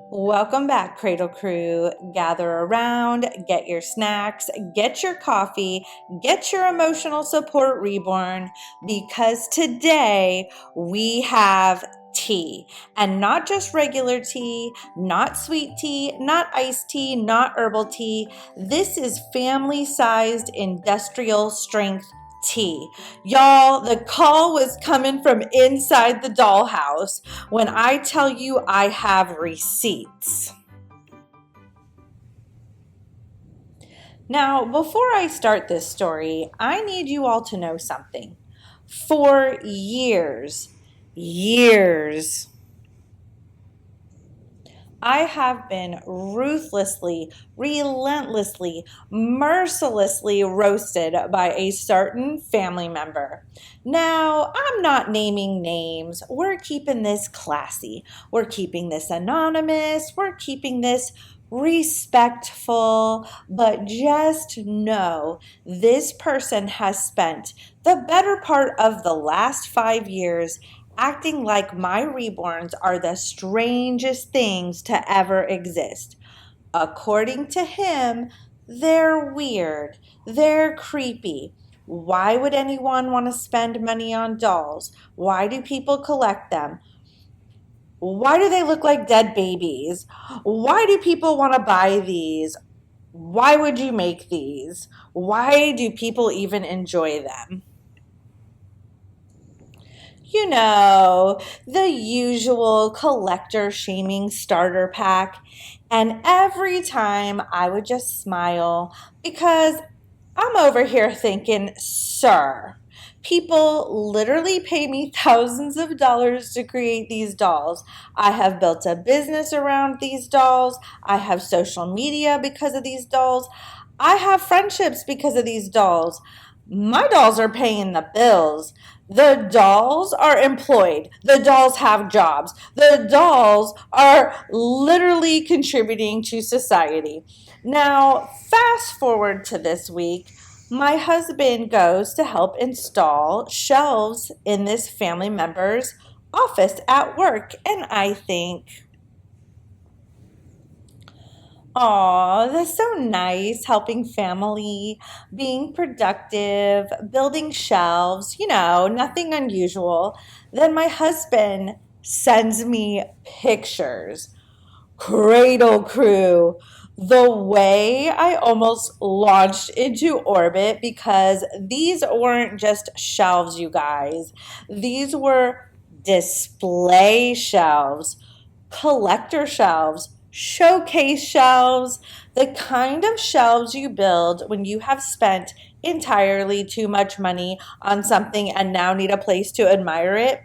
Welcome back, Cradle Crew. Gather around, get your snacks, get your coffee, get your emotional support reborn, because today we have tea. And not just regular tea, not sweet tea, not iced tea, not herbal tea. This is family-sized industrial strength tea. Y'all, the call was coming from inside the dollhouse when I tell you I have receipts. Now, before I start this story, I need you all to know something. For years, I have been ruthlessly, relentlessly, mercilessly roasted by a certain family member. Now, I'm not naming names. We're keeping this classy. We're keeping this anonymous. We're keeping this respectful. But just know this person has spent the better part of the last 5 years acting like my reborns are the strangest things to ever exist. According to him, they're weird. They're creepy. Why would anyone want to spend money on dolls? Why do people collect them? Why do they look like dead babies? Why do people want to buy these? Why would you make these? Why do people even enjoy them? You know, the usual collector shaming starter pack. And every time I would just smile because I'm over here thinking, sir, people literally pay me thousands of dollars to create these dolls. I have built a business around these dolls. I have social media because of these dolls. I have friendships because of these dolls. My dolls are paying the bills. The dolls are employed. The dolls have jobs. The dolls are literally contributing to society. Now, fast forward to this week. My husband goes to help install shelves in this family member's office at work, and I think, aw, that's so nice, helping family, being productive, building shelves, nothing unusual. Then my husband sends me pictures. Cradle Crew. The way I almost launched into orbit because these weren't just shelves, you guys. These were display shelves, collector shelves, showcase shelves, the kind of shelves you build when you have spent entirely too much money on something and now need a place to admire it.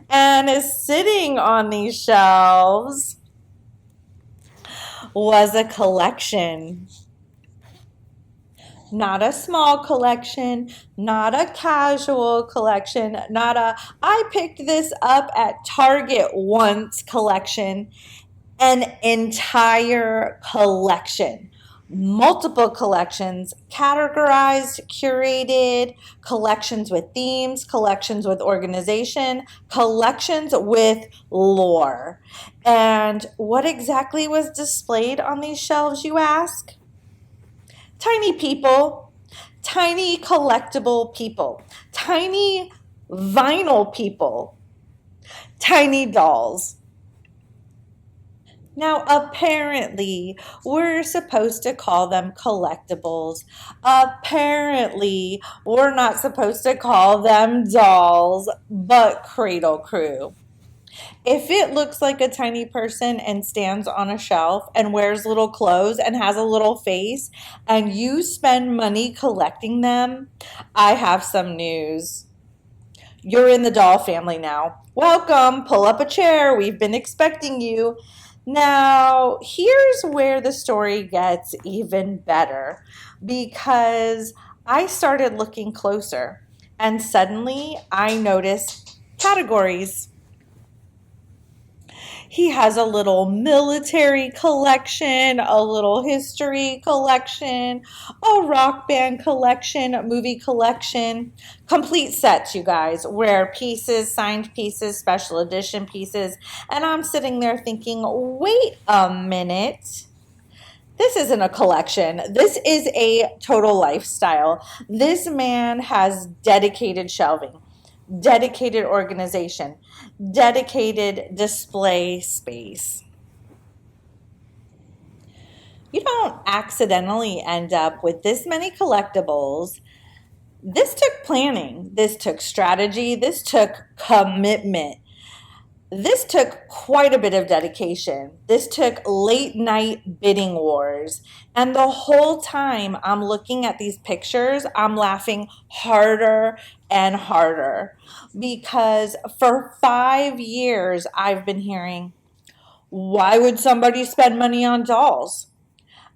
And sitting on these shelves was a collection. Not a small collection, not a casual collection, not a I picked this up at Target once collection. An entire collection, multiple collections, categorized, curated, collections with themes, collections with organization, collections with lore. And what exactly was displayed on these shelves, you ask? Tiny people, tiny collectible people, tiny vinyl people, tiny dolls. Now, apparently, we're supposed to call them collectibles. Apparently, we're not supposed to call them dolls, but Cradle Crew. If it looks like a tiny person and stands on a shelf and wears little clothes and has a little face, and you spend money collecting them, I have some news. You're in the doll family now. Welcome, pull up a chair. We've been expecting you. Now, here's where the story gets even better because I started looking closer and suddenly I noticed categories. He has a little military collection, a little history collection, a rock band collection, a movie collection, complete sets, you guys, rare pieces, signed pieces, special edition pieces. And I'm sitting there thinking, wait a minute. This isn't a collection. This is a total lifestyle. This man has dedicated shelving, dedicated organization, dedicated display space. You don't accidentally end up with this many collectibles. This took planning, this took strategy, this took commitment. This took quite a bit of dedication. This took late night bidding wars. And the whole time I'm looking at these pictures, I'm laughing harder and harder because for 5 years I've been hearing, why would somebody spend money on dolls?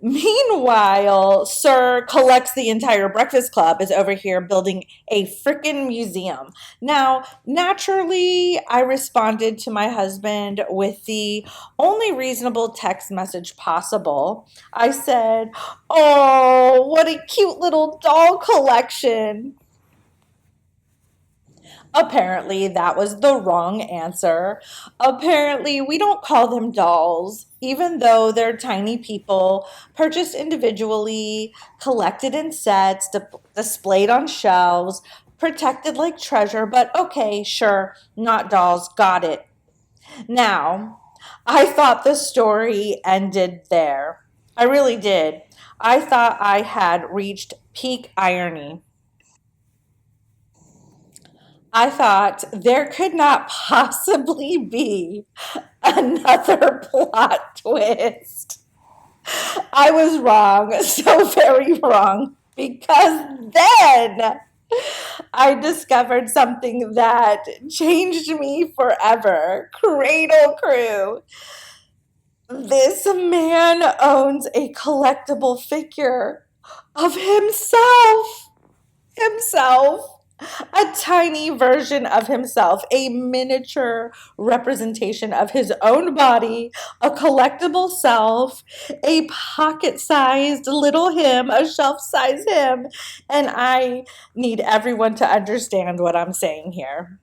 Meanwhile, Sir collects the entire Breakfast Club is over here building a freaking museum. Now, naturally, I responded to my husband with the only reasonable text message possible. I said, "Oh, what a cute little doll collection." Apparently, that was the wrong answer. Apparently, we don't call them dolls, even though they're tiny people purchased individually, collected in sets, displayed on shelves, protected like treasure. But okay, sure, not dolls, got it. Now, I thought the story ended there. I really did. I thought I had reached peak irony. I thought there could not possibly be another plot twist. I was wrong, so very wrong, because then I discovered something that changed me forever. Cradle Crew. This man owns a collectible figure of himself. Himself. A tiny version of himself, a miniature representation of his own body, a collectible self, a pocket sized little him, a shelf size him. And I need everyone to understand what I'm saying here.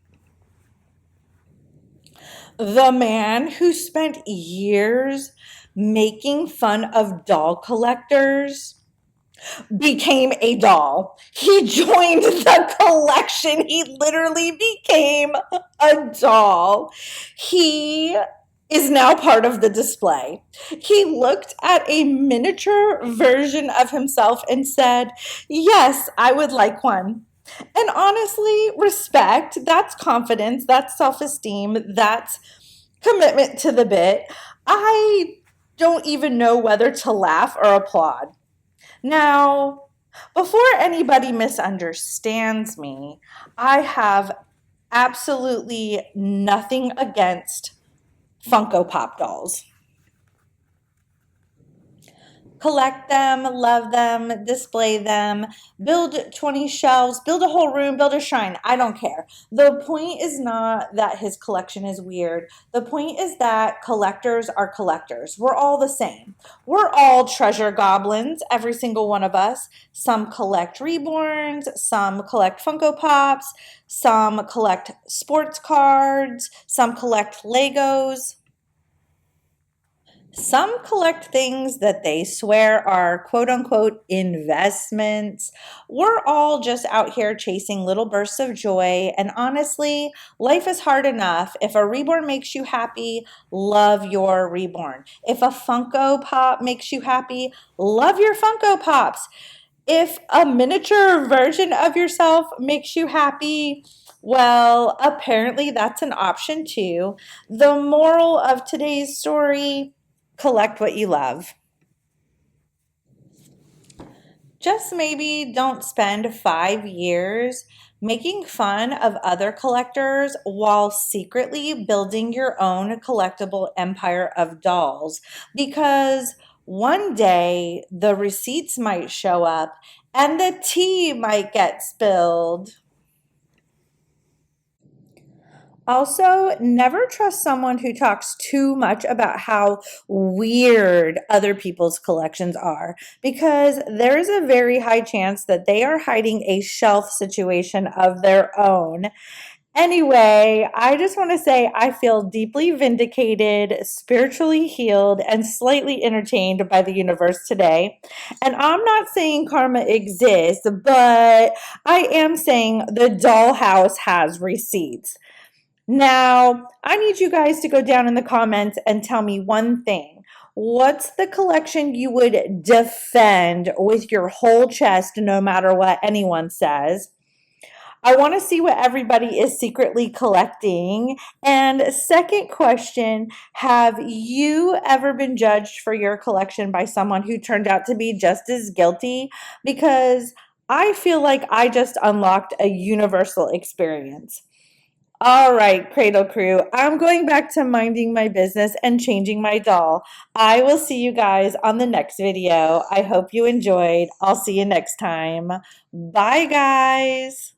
The man who spent years making fun of doll collectors became a doll. He joined the collection. He literally became a doll. He is now part of the display. He looked at a miniature version of himself and said, "Yes, I would like one." And honestly, respect, that's confidence, that's self esteem, that's commitment to the bit. I don't even know whether to laugh or applaud. Now, before anybody misunderstands me, I have absolutely nothing against Funko Pop dolls. Collect them, love them, display them, build 20 shelves, build a whole room, build a shrine. I don't care. The point is not that his collection is weird. The point is that collectors are collectors. We're all the same. We're all treasure goblins, every single one of us. Some collect Reborns, some collect Funko Pops, some collect sports cards, some collect Legos. Some collect things that they swear are quote unquote investments. We're all just out here chasing little bursts of joy. And honestly, life is hard enough. If a reborn makes you happy, love your reborn. If a Funko Pop makes you happy, love your Funko Pops. If a miniature version of yourself makes you happy, well, apparently that's an option too. The moral of today's story: collect what you love. Just maybe don't spend 5 years making fun of other collectors while secretly building your own collectible empire of dolls, because one day the receipts might show up and the tea might get spilled. Also, never trust someone who talks too much about how weird other people's collections are, because there is a very high chance that they are hiding a shelf situation of their own. Anyway, I just want to say I feel deeply vindicated, spiritually healed, and slightly entertained by the universe today. And I'm not saying karma exists, but I am saying the dollhouse has receipts. Now, I need you guys to go down in the comments and tell me one thing. What's the collection you would defend with your whole chest no matter what anyone says? I want to see what everybody is secretly collecting. And second question, have you ever been judged for your collection by someone who turned out to be just as guilty? Because I feel like I just unlocked a universal experience. All right, Cradle Crew, I'm going back to minding my business and changing my doll. I will see you guys on the next video. I hope you enjoyed. I'll see you next time. Bye, guys.